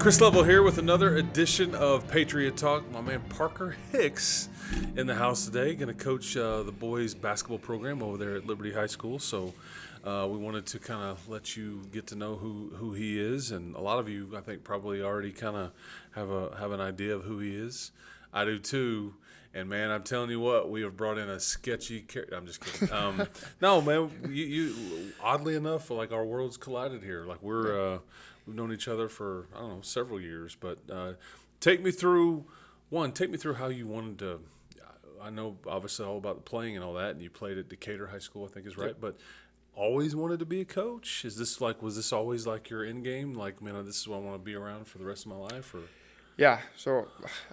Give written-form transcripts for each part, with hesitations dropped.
Chris Level here with another edition of Patriot Talk. My man Parker Hicks in the house today, going to coach the boys basketball program over there at Liberty High School. So we wanted to kind of let you get to know who he is, and a lot of you, I think, probably already kind of have an idea of who he is. I do too. And man, I'm telling you what, we have brought in a sketchy character. I'm just kidding. No, man, you oddly enough, like our worlds collided here. Like we've known each other for, I don't know, several years. But take me through how you wanted to. I know obviously all about the playing and all that, and you played at Decatur High School, I think is right. Yep. But always was this always like your end game? Like, man, this is what I want to be around for the rest of my life? Or Yeah, so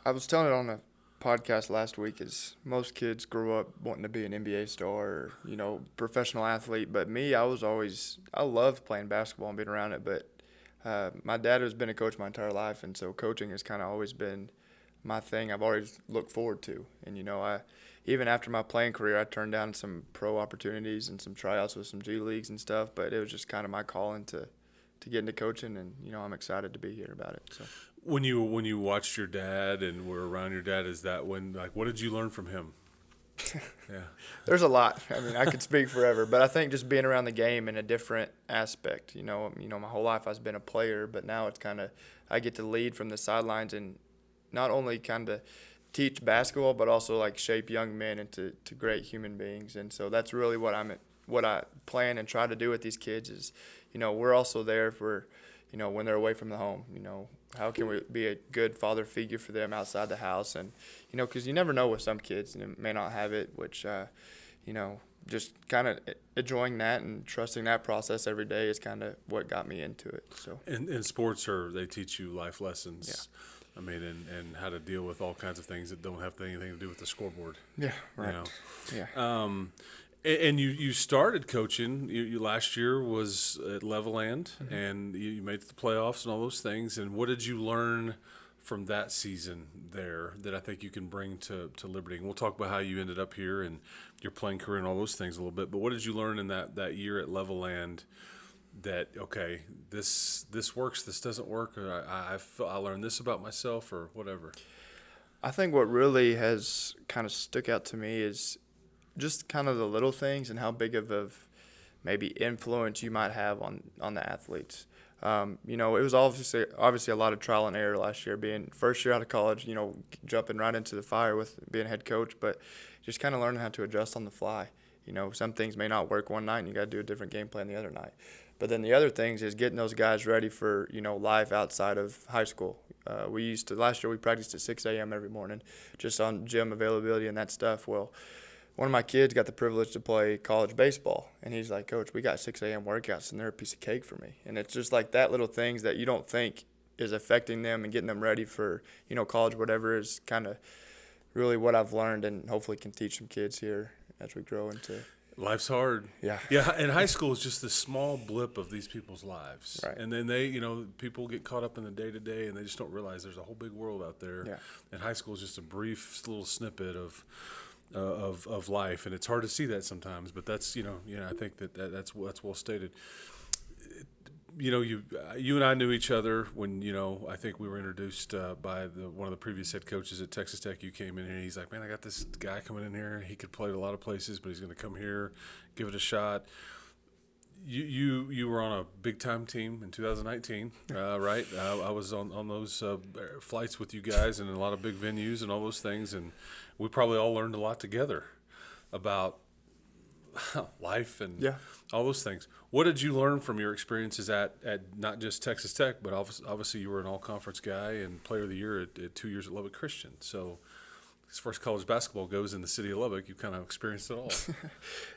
I was telling it on a podcast last week is most kids grow up wanting to be an NBA star or, professional athlete. But me, I loved playing basketball and being around it. But my dad has been a coach my entire life, and so coaching has kind of always been my thing I've always looked forward to. And, even after my playing career, I turned down some pro opportunities and some tryouts with some G Leagues and stuff. But it was just kind of my calling to get into coaching, and, I'm excited to be here about it. So. When you watched your dad and were around your dad, is that when, like, what did you learn from him? Yeah. There's a lot. I mean, I could speak forever, but I think just being around the game in a different aspect. My whole life I've been a player, but now it's kind of I get to lead from the sidelines and not only kind of teach basketball, but also like shape young men into great human beings. And so that's really what I plan and try to do with these kids is, we're also there for, when they're away from the home. How can we be a good father figure for them outside the house? And, because you never know with some kids, and may not have it, which, just kind of enjoying that and trusting that process every day is kind of what got me into it. So. And sports they teach you life lessons. Yeah. I mean, and how to deal with all kinds of things that don't have anything to do with the scoreboard. Yeah, right. Yeah. And you started coaching. You last year was at Levelland, Mm-hmm. and you made the playoffs and all those things. And what did you learn from that season there that I think you can bring to Liberty? And we'll talk about how you ended up here and your playing career and all those things a little bit. But what did you learn in that year at Levelland that, okay, this works, this doesn't work, or I learned this about myself or whatever? I think what really has kind of stuck out to me is just kind of the little things and how big of maybe influence you might have on the athletes. It was obviously a lot of trial and error last year, being first year out of college, jumping right into the fire with being a head coach, but just kind of learning how to adjust on the fly. Some things may not work one night and you got to do a different game plan the other night. But then the other things is getting those guys ready for, life outside of high school. Last year we practiced at 6 a.m. every morning just on gym availability and that stuff. Well, one of my kids got the privilege to play college baseball, and he's like, Coach, we got 6 a.m. workouts, and they're a piece of cake for me. And it's just like that little things that you don't think is affecting them and getting them ready for, college, whatever, is kind of really what I've learned and hopefully can teach some kids here as we grow into. Life's hard. Yeah. Yeah, and high school is just this small blip of these people's lives. Right. And then people get caught up in the day-to-day, and they just don't realize there's a whole big world out there. Yeah. And high school is just a brief little snippet of life, and it's hard to see that sometimes. But that's I think that's well stated. You and I knew each other when I think we were introduced by one of the previous head coaches at Texas Tech. You came in here, and he's like, man, I got this guy coming in here. He could play at a lot of places, but he's going to come here, give it a shot. You were on a big time team in 2019, right? I was on those flights with you guys and in a lot of big venues and all those things, and we probably all learned a lot together about life and all those things. What did you learn from your experiences at not just Texas Tech, but obviously you were an all-conference guy and player of the year at 2 years at Lubbock Christian. So as far as college basketball goes in the city of Lubbock, you kind of experienced it all.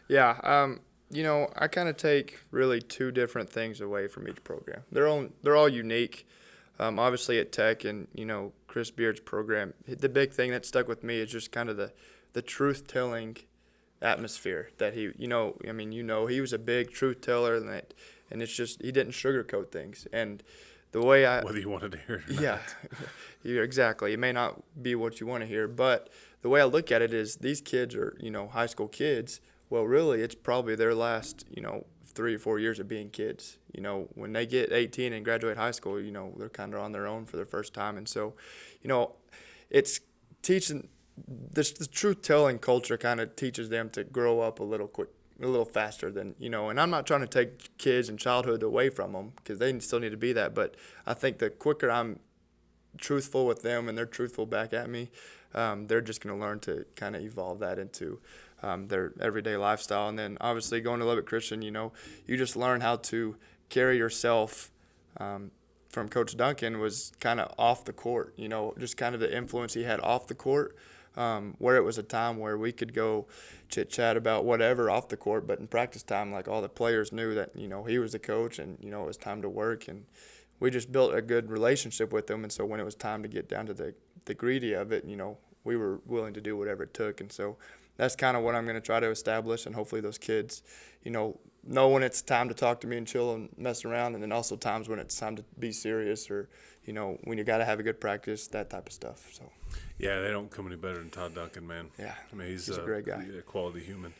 Yeah. I kind of take really two different things away from each program. They're all unique. Obviously at Tech and, Chris Beard's program, the big thing that stuck with me is just kind of the truth-telling atmosphere that he was a big truth teller, and it's just he didn't sugarcoat things. And the way whether you wanted to hear it or not. Yeah, exactly. It may not be what you want to hear, but the way I look at it is these kids are, high school kids. Well, really, it's probably their last, 3 or 4 years of being kids. When they get 18 and graduate high school, they're kind of on their own for their first time. And so, it's teaching the truth-telling culture kind of teaches them to grow up a little faster than, and I'm not trying to take kids and childhood away from them because they still need to be that. But I think the quicker I'm truthful with them and they're truthful back at me, they're just going to learn to kind of evolve that into their everyday lifestyle. And then obviously going to Lubbock Christian, you just learn how to carry yourself. From Coach Duncan was kind of off the court, just kind of the influence he had off the court, where it was a time where we could go chit-chat about whatever off the court, but in practice time, like all the players knew that, he was the coach and, it was time to work. And we just built a good relationship with him. And so when it was time to get down to the greedy of it, we were willing to do whatever it took. And so that's kind of what I'm going to try to establish. And hopefully those kids, know when it's time to talk to me and chill and mess around. And then also times when it's time to be serious or, when you got to have a good practice, that type of stuff. So. Yeah, they don't come any better than Todd Duncan, man. Yeah, I mean, he's a great guy. A quality human.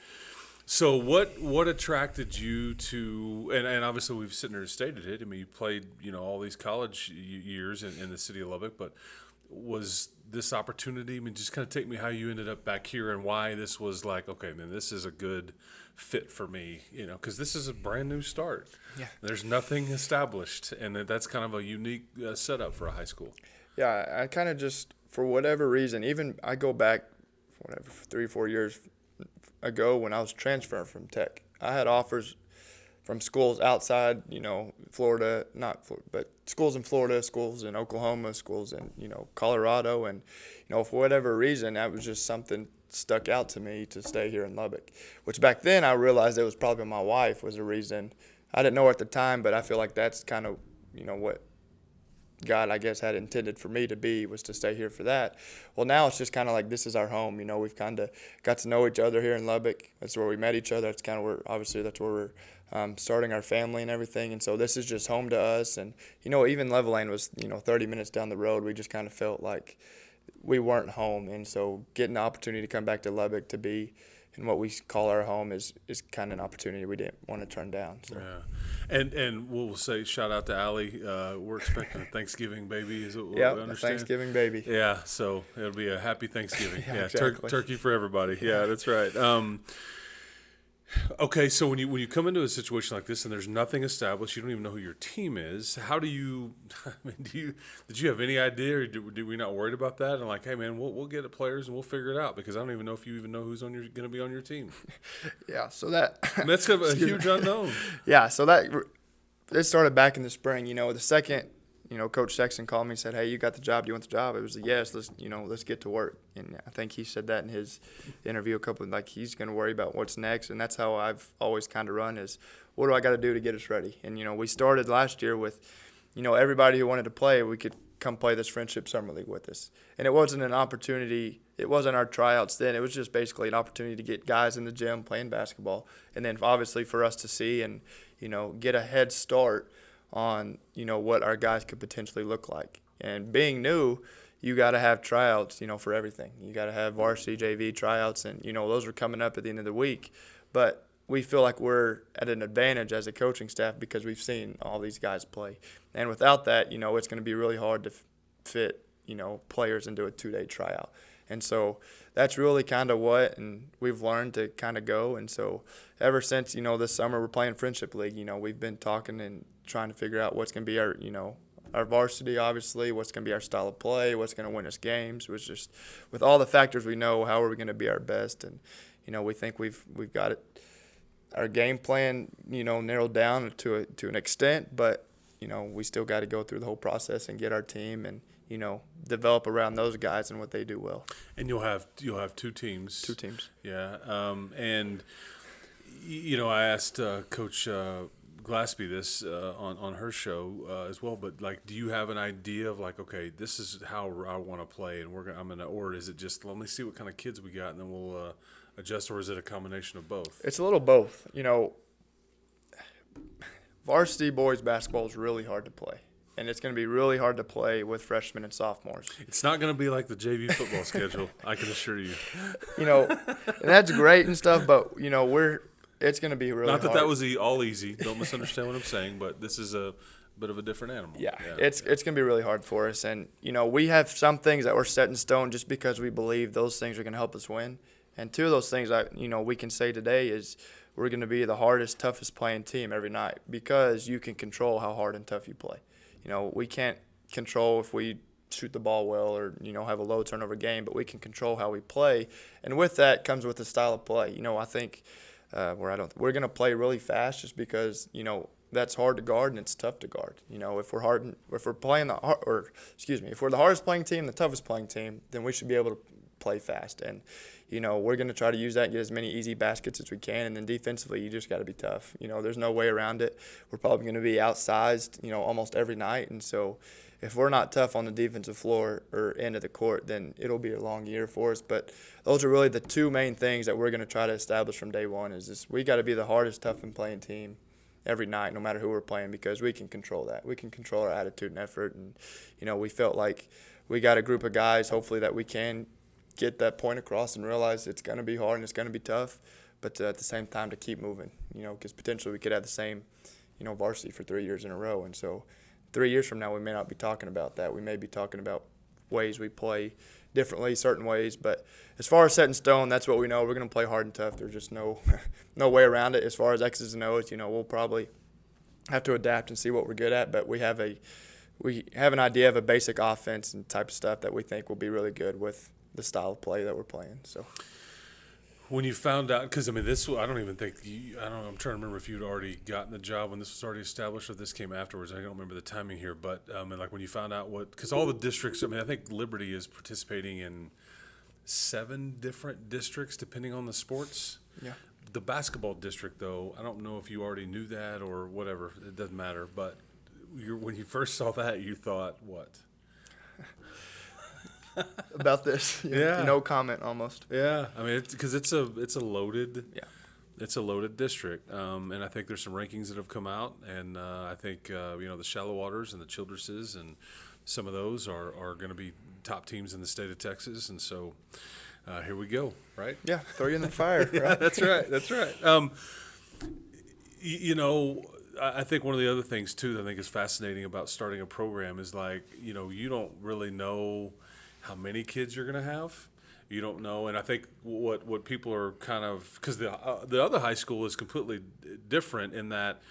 So what attracted you to, and obviously we've sitting there and stated it, I mean, you played, all these college years in the city of Lubbock, but was this opportunity, I mean, just kind of take me how you ended up back here and why this was like, okay, man, this is a good fit for me, because this is a brand new start. Yeah. There's nothing established, and that's kind of a unique setup for a high school. Yeah, I kind of just, for whatever reason, even I go back, 3 or 4 years ago when I was transferring from Tech, I had offers from schools outside, Florida, not Florida, but schools in Florida, schools in Oklahoma, schools in, Colorado. And, for whatever reason, that was just something stuck out to me to stay here in Lubbock, which back then I realized it was probably my wife was a reason. I didn't know her at the time, but I feel like that's kind of, what God, I guess, had intended for me to be, was to stay here for that. Well, now it's just kind of like this is our home. We've kind of got to know each other here in Lubbock. That's where we met each other. That's kind of where, obviously, that's where we're starting our family and everything. And so this is just home to us. And, even Levelland was, 30 minutes down the road. We just kind of felt like we weren't home. And so getting the opportunity to come back to Lubbock to be in what we call our home is kind of an opportunity we didn't want to turn down. So. Yeah. And we'll say shout out to Allie. We're expecting a Thanksgiving baby. Is what we understand? A Thanksgiving baby. Yeah, so it'll be a happy Thanksgiving. Yeah, exactly. Turkey for everybody. Yeah, that's right. Okay, so when you come into a situation like this and there's nothing established, you don't even know who your team is. How do you? I mean, did you have any idea, or did we not worried about that? And like, hey man, we'll get the players and we'll figure it out because I don't even know if you even know who's going to be on your team. Yeah, so that's kind of a huge unknown. Yeah, so it started back in the spring. The second, Coach Sexton called me and said, "Hey, you got the job. Do you want the job?" It was a yes. Let's get to work. And I think he said that in his interview like he's going to worry about what's next. And that's how I've always kind of run is, what do I got to do to get us ready? And we started last year with, everybody who wanted to play, we could come play this Friendship Summer League with us. And it wasn't an opportunity. It wasn't our tryouts then. It was just basically an opportunity to get guys in the gym playing basketball, and then obviously for us to see and get a head start on, what our guys could potentially look like. And being new, you got to have tryouts, for everything. You got to have varsity, JV tryouts, and, those are coming up at the end of the week. But we feel like we're at an advantage as a coaching staff because we've seen all these guys play. And without that, it's going to be really hard to fit, players into a 2-day tryout. And so that's really kind of and we've learned to kind of go. And so ever since, this summer we're playing Friendship League, we've been talking and trying to figure out what's going to be our varsity, obviously, what's going to be our style of play, what's going to win us games. Was just with all the factors we know, how are we going to be our best? And, we think we've got it, our game plan, narrowed down to an extent, but, we still got to go through the whole process and get our team and, develop around those guys and what they do well. And you'll have 2 teams. 2 teams. Yeah. And I asked Coach Glaspie this on her show as well, but like, do you have an idea of like, okay, this is how I want to play, and or is it just let me see what kind of kids we got and then we'll adjust, or is it a combination of both? It's a little both. Varsity boys basketball is really hard to play. And it's going to be really hard to play with freshmen and sophomores. It's not going to be like the JV football schedule, I can assure you. And that's great and stuff, but, It's going to be really Not that hard. that was all easy. Don't misunderstand what I'm saying, but this is a bit of a different animal. Yeah, it's going to be really hard for us. And, we have some things that were set in stone just because we believe those things are going to help us win. And two of those things that, we can say today is we're going to be the hardest, toughest playing team every night because you can control how hard and tough you play. We can't control if we shoot the ball well or, have a low turnover game, but we can control how we play. And with that comes with the style of play. I think we're going to play really fast just because, that's hard to guard and it's tough to guard. If we're the hardest playing team, the toughest playing team, then we should be able to play fast. And, we're going to try to use that and get as many easy baskets as we can. And then defensively, you just got to be tough. There's no way around it. We're probably going to be outsized, almost every night. And so if we're not tough on the defensive floor or end of the court, then it'll be a long year for us. But those are really the two main things that we're going to try to establish from day one is this: we got to be the hardest, toughest playing team every night, no matter who we're playing, because we can control that. We can control our attitude and effort. And, we felt like we got a group of guys, hopefully, that we can get that point across and realize it's going to be hard and it's going to be tough, but at the same time to keep moving, because potentially we could have the same, varsity for 3 years in a row. And so 3 years from now, we may not be talking about that. We may be talking about ways we play differently, certain ways. But as far as set in stone, that's what we know. We're going to play hard and tough. There's just no way around it. As far as X's and O's, we'll probably have to adapt and see what we're good at. But we have an idea of a basic offense and type of stuff that we think will be really good with the style of play that we're playing. So when you found out, because this, I don't even think I'm trying to remember if you'd already gotten the job when this was already established or if this came afterwards. I don't remember the timing here, but like when you found out because all the districts, I think Liberty is participating in 7 different districts depending on the sports. Yeah. The basketball district, though, I don't know if you already knew that or whatever. It doesn't matter. But when you first saw that, you thought what? About this, yeah, no comment almost. Yeah, because it's a loaded, it's a loaded district, and I think there's some rankings that have come out, and I think the Shallow Waters and the Childresses and some of those are going to be top teams in the state of Texas, and so here we go, right? Yeah, throw you in the fire. Right? That's right. I think one of the other things too that I think is fascinating about starting a program is you don't really know how many kids you're going to have. You don't know. And I think what people are kind of, because the other high school is completely different in that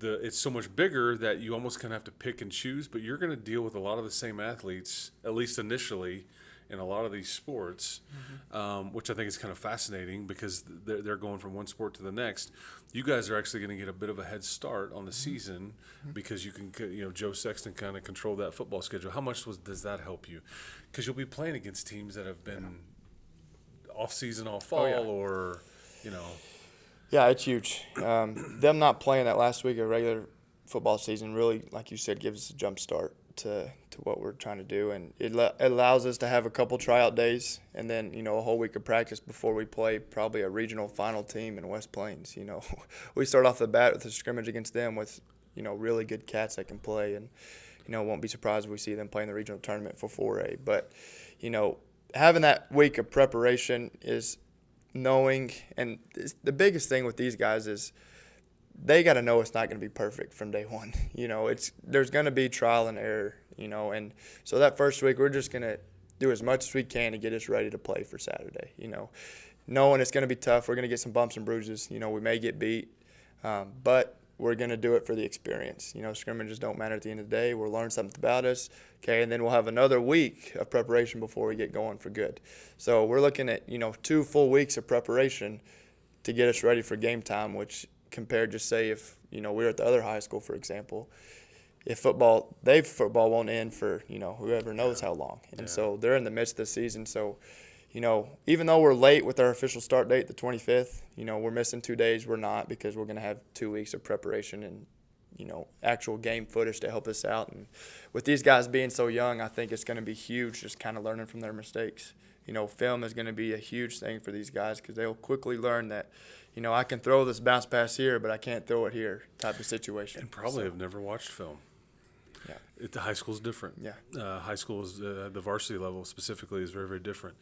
it's so much bigger that you almost kind of have to pick and choose, but you're going to deal with a lot of the same athletes, at least initially, in a lot of these sports, which I think is kind of fascinating because they're going from one sport to the next. You guys are actually going to get a bit of a head start on the season because you can, Joe Sexton kind of control that football schedule. How much does that help you? Because you'll be playing against teams that have been off season all fall or. Yeah, it's huge. Them not playing that last week of regular football season really, like you said, gives us a jump start to what we're trying to do, and it allows us to have a couple tryout days and then a whole week of practice before we play probably a regional final team in West Plains. We start off the bat with a scrimmage against them with really good cats that can play, and won't be surprised if we see them playing the regional tournament for 4A. But having that week of preparation is knowing, and the biggest thing with these guys is they got to know it's not going to be perfect from day one. There's going to be trial and error, and so that first week we're just going to do as much as we can to get us ready to play for Saturday, knowing it's going to be tough. We're going to get some bumps and bruises, we may get beat, but we're going to do it for the experience. Scrimmages don't matter at the end of the day. We'll learn something about us, okay, and then we'll have another week of preparation before we get going for good. So we're looking at, 2 full weeks of preparation to get us ready for game time, which compared to, say, if, we were at the other high school, for example, if football won't end for, whoever knows how long. And so they're in the midst of the season. So, even though we're late with our official start date, the 25th, we're missing 2 days. We're not, because we're going to have 2 weeks of preparation and, actual game footage to help us out. And with these guys being so young, I think it's going to be huge just kind of learning from their mistakes. Film is going to be a huge thing for these guys because they'll quickly learn that, I can throw this bounce pass here, but I can't throw it here type of situation. And probably have never watched film. Yeah. The high school is different. Yeah. High school is the varsity level specifically is very, very different.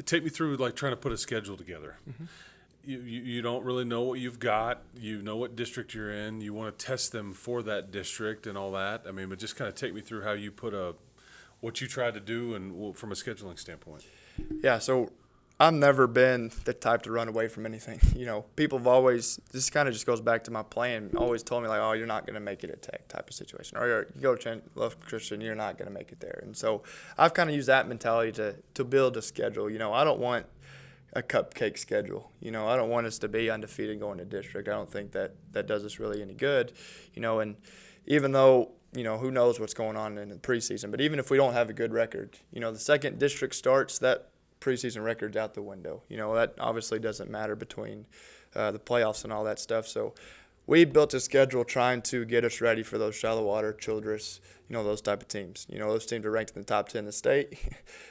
Take me through trying to put a schedule together. you don't really know what you've got. You know what district you're in. You want to test them for that district and all that. I mean, but just kind of take me through how you put what you tried to do and from a scheduling standpoint. Yeah, so I've never been the type to run away from anything. People have always, this kind of just goes back to my plan, always told me, like, oh, you're not going to make it at Tech type of situation. Or you go to Love Christian, you're not going to make it there. And so I've kind of used that mentality to build a schedule. I don't want a cupcake schedule. I don't want us to be undefeated going to district. I don't think that does us really any good. And even though, who knows what's going on in the preseason, but even if we don't have a good record, the second district starts, that preseason record's out the window. That obviously doesn't matter between the playoffs and all that stuff. So we built a schedule trying to get us ready for those shallow water, Childress, those type of teams. Those teams are ranked in the top 10 in the state,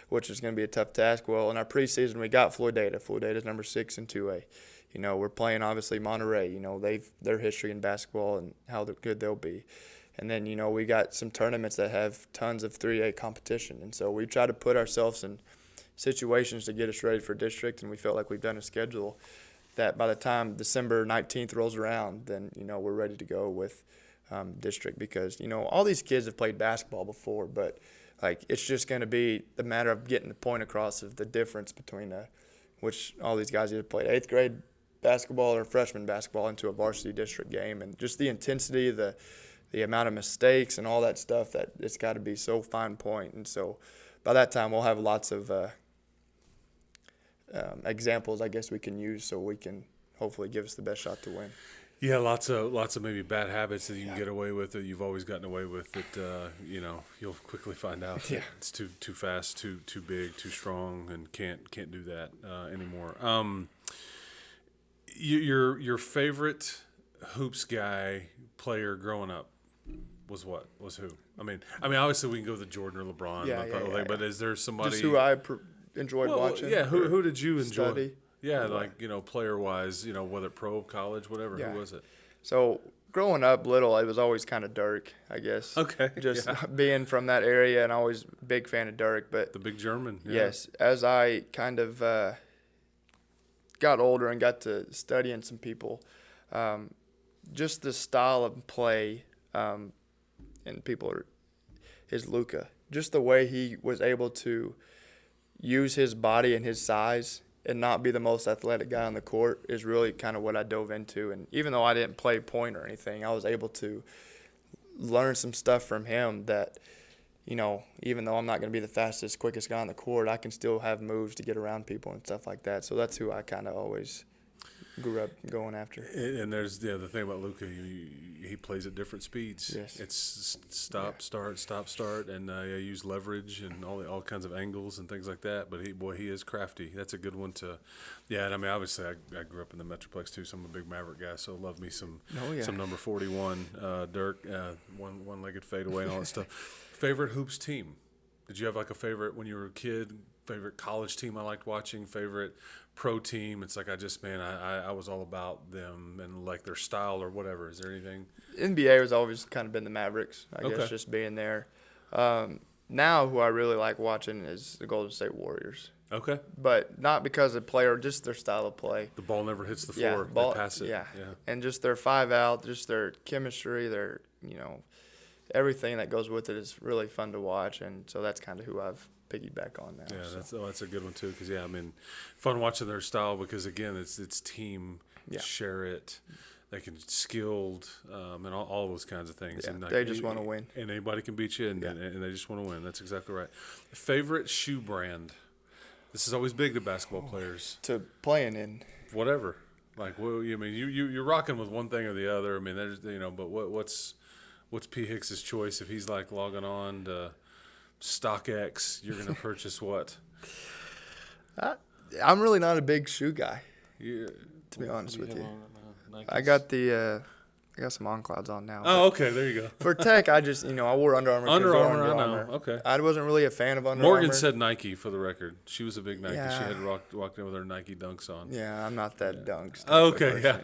which is going to be a tough task. Well, in our preseason, we got Floydada. Floydada's number 6 in 2A. We're playing, obviously, Monterey. Their history in basketball and how good they'll be. And then, we got some tournaments that have tons of 3A competition. And so we try to put ourselves in situations to get us ready for district, and we felt like we've done a schedule that by the time December 19th rolls around, then, we're ready to go with district because, all these kids have played basketball before, but, like, it's just going to be a matter of getting the point across of the difference between which all these guys either played 8th grade basketball or freshman basketball into a varsity district game, and just the intensity, the amount of mistakes and all that stuff, that it's got to be so fine point. And so by that time we'll have lots of examples, I guess, we can use so we can hopefully give us the best shot to win. Yeah, lots of maybe bad habits that you can get away with that you've always gotten away with that you'll quickly find out that it's too fast, too big, too strong, and can't do that anymore. Your favorite hoops player growing up was what? Was who? I mean, obviously we can go with the Jordan or LeBron, but is there somebody just who I enjoyed watching? Yeah, who did you enjoy? Study? Yeah, like, player-wise, whether pro, college, whatever. Yeah. Who was it? So growing up little, it was always kind of Dirk, I guess. Okay. Just being from that area and always a big fan of Dirk. But the big German. Yeah. Yes. As I kind of got older and got to studying some people, just the style of play and is Luka. Just the way he was able to use his body and his size and not be the most athletic guy on the court is really kind of what I dove into. And even though I didn't play point or anything, I was able to learn some stuff from him that, even though I'm not going to be the fastest, quickest guy on the court, I can still have moves to get around people and stuff like that. So that's who I kind of always grew up going after. And there's the thing about Luka, he plays at different speeds. Yes. It's stop, start, and use leverage and all kinds of angles and things like that. But he is crafty. That's a good one to. Yeah, and obviously I grew up in the Metroplex too, so I'm a big Maverick guy. So love me some number 41 Dirk, one-legged fadeaway and all that stuff. Favorite hoops team? Did you have like a favorite when you were a kid? Favorite college team I liked watching? Favorite pro team? It's like I was all about them and like their style or whatever. Is there anything? NBA has always kind of been the Mavericks, I guess, just being there. Now who I really like watching is the Golden State Warriors. Okay. But not because of play or just their style of play. The ball never hits the floor. They pass it. Yeah. And just their 5-out, just their chemistry, their, everything that goes with it is really fun to watch. And so that's kind of who I've piggyback on now. Yeah, that's a good one too. Because fun watching their style because again, it's team, share it, they can skilled, and all those kinds of things. Yeah, and they just want to win, and anybody can beat you, and they just want to win. That's exactly right. Favorite shoe brand? This is always big to basketball players. To playing in whatever. Like, you're rocking with one thing or the other. I mean, there's but what's P. Hicks's choice if he's like logging on to StockX, you're going to purchase what? I'm really not a big shoe guy, to be honest with you. I got some On Clouds on now. Oh, okay, there you go. For Tech, I just, I wore Under Armour. Under Armour. Okay. I wasn't really a fan of Under Armour. Morgan said Nike for the record. She was a big Nike. Yeah. She had walked in with her Nike Dunks on. Yeah, I'm not that Dunks. Okay,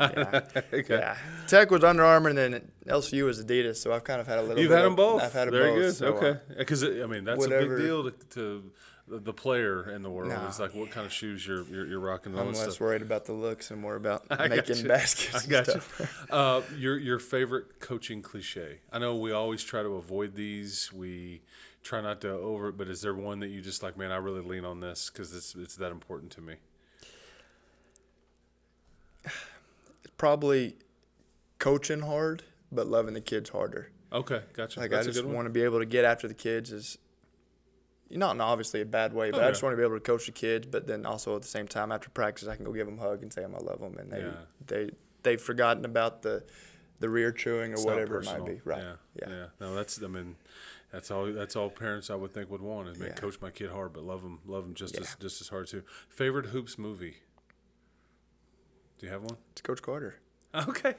Okay. Yeah. Tech was Under Armour, and then LSU was Adidas, so I've kind of had a little You've bit had them both. I've had them Very both. good. So, okay. Because, that's a big deal to the player in the world. No. It's like what kind of shoes you're rocking. And all I'm that less stuff. worried about the looks and more about I got making you. baskets. I and got stuff. you. Your favorite coaching cliche? I know we always try to avoid these. We try not to over it, but is there one that you just like, man, I really lean on this because it's that important to me? Probably coaching hard, but loving the kids harder. Okay, gotcha. Like That's I a just good one. want to be able to get after the kids is not in obviously a bad way, but Oh, I just yeah. want to be able to coach the kids. But then also at the same time after practice, I can go give them a hug and say I'm gonna love them, and they've forgotten about the rear chewing or It's not whatever it personal. might be. Right? Yeah. No, that's all parents I would think would want is Yeah. coach my kid hard, but love them just Yeah. as hard too. Favorite hoops movie? Do you have one? It's Coach Carter. Okay.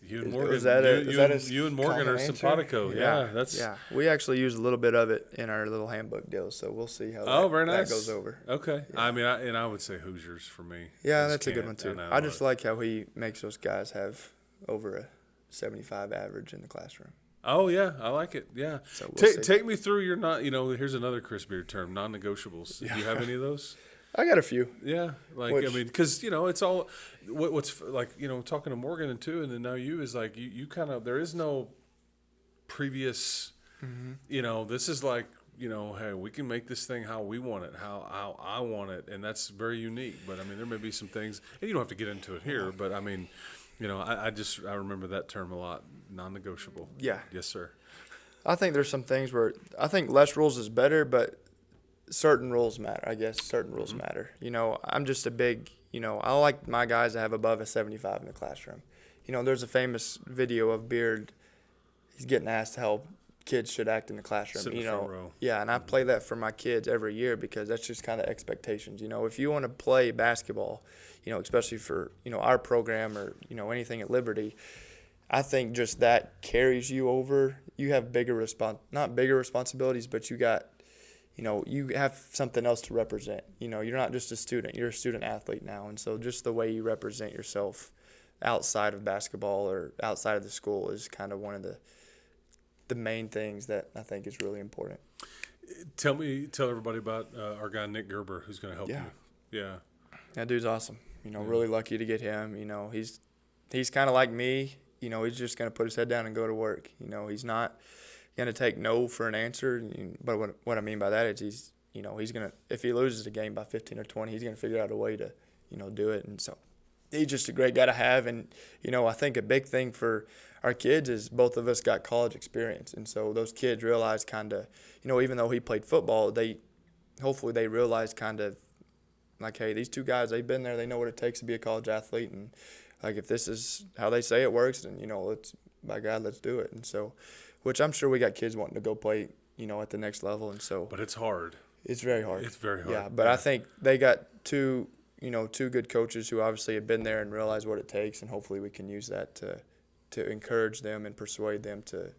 You and Morgan. Is that a- you, is you that and, a you and Morgan common are answer? simpatico. Yeah, that's. Yeah. We actually use a little bit of it in our little handbook deal, so we'll see how Very nice. that goes over. Okay. I mean, I would say Hoosiers for me. Yeah, I just that's a good can't- one too. know, I just like how he makes those guys have over a 75 average in the classroom. Oh yeah, I like it. Yeah. So we'll see. Take me through your not. Here's another Chris Beard term: non-negotiables. Do you have any of those? I got a few. Yeah, like Which- I mean, because it's all what's like talking to Morgan and too, and then now you is like you kind of there is no previous, this is like hey, we can make this thing how we want it, how I want it, and that's very unique. But I mean, there may be some things, and you don't have to get into it here, but I mean, I remember that term a lot, non-negotiable. Yeah. Yes, sir. I think there's some things where I think less rules is better, but certain rules matter. I guess certain rules matter. I'm just a big, I like my guys to have above a 75 in the classroom. There's a famous video of Beard. He's getting asked how kids should act in the classroom. Sit in the front row. Yeah, and I play that for my kids every year because that's just kind of expectations. If you want to play basketball, especially for our program or anything at Liberty, I think just that carries you over. You have not bigger responsibilities, but you got. You have something else to represent. You're not just a student. You're a student athlete now. And so just the way you represent yourself outside of basketball or outside of the school is kind of one of the main things that I think is really important. Tell everybody about our guy Nick Gerber, who's going to help Yeah. you. Yeah. That dude's awesome. Really lucky to get him. He's kind of like me. He's just going to put his head down and go to work. He's not going to take no for an answer. But what I mean by that is he's going to, if he loses a game by 15 or 20, he's going to figure out a way to, do it. And so he's just a great guy to have. And, I think a big thing for our kids is both of us got college experience. And so those kids realize kind of, even though he played football, hopefully they realize kind of like, hey, these two guys, they've been there. They know what it takes to be a college athlete. And like, if this is how they say it works, then, by God, let's do it. And so, which I'm sure we got kids wanting to go play, at the next level. And so, But it's hard. it's very hard. It's very hard. Yeah, but I think they got two good coaches who obviously have been there and realize what it takes, and hopefully we can use that to encourage them and persuade them to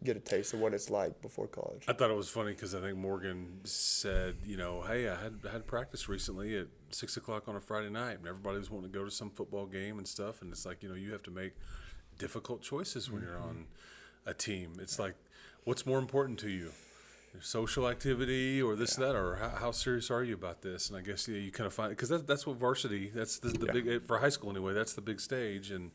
get a taste of what it's like before college. I thought it was funny because I think Morgan said, hey, I had practice recently at 6 o'clock on a Friday night, and everybody was wanting to go to some football game and stuff, and it's like, you have to make difficult choices when you're on a team. It's like, what's more important to you? Social activity or this, that, or how serious are you about this? And I guess you kind of find, because that's what varsity, that's the big, for high school anyway, that's the big stage, and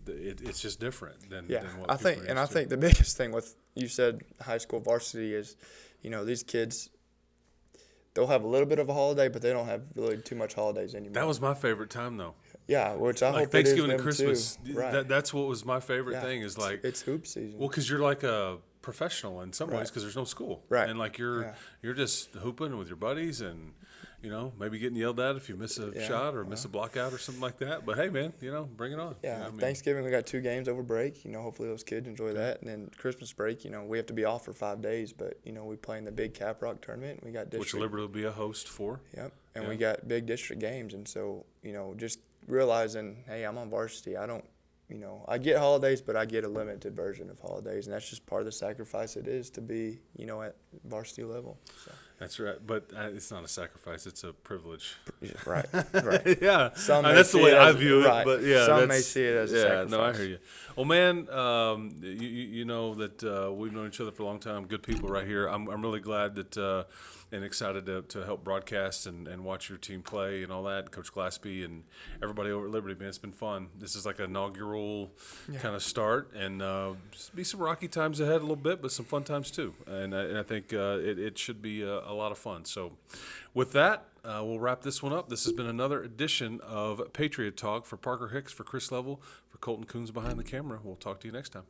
it's just different than what I people think, are and I used to. think the biggest thing with, you said high school varsity is, these kids, they'll have a little bit of a holiday, but they don't have really too much holidays anymore. That was my favorite time, though. Yeah, which I Like hope Thanksgiving it and is them Christmas, too. Right. that's what was my favorite Yeah, thing is like, it's hoop season. well, because you're like a professional in some ways Right. because there's no school. Right. And like you're just hooping with your buddies and, maybe getting yelled at if you miss a shot or miss a block out or something like that. But hey, man, bring it on. Yeah, You know what I mean? Thanksgiving we got 2 games over break. Hopefully those kids enjoy that. And then Christmas break, we have to be off for 5 days, but we play in the big Cap Rock tournament. And we got district. Which Liberty will be a host for. Yep, and we got big district games, and so just realizing, hey, I'm on varsity. I don't, I get holidays, but I get a limited version of holidays, and that's just part of the sacrifice it is to be, at varsity level. So. That's right, but it's not a sacrifice; it's a privilege. Right, right. Yeah, Some may that's the see way it I as- view it. right. But yeah, Some may that's- see it as a yeah. sacrifice. No, I hear you. Well, man, you know that we've known each other for a long time. Good people right here. I'm really glad that and excited to help broadcast and watch your team play and all that. Coach Glaspie and everybody over at Liberty, man, it's been fun. This is like an inaugural kind of start, and be some rocky times ahead a little bit, but some fun times too. And I think it should be a lot of fun. So, with that, we'll wrap this one up. This has been another edition of Patriot Talk for Parker Hicks, for Chris Level, for Colton Coons behind the camera. We'll talk to you next time.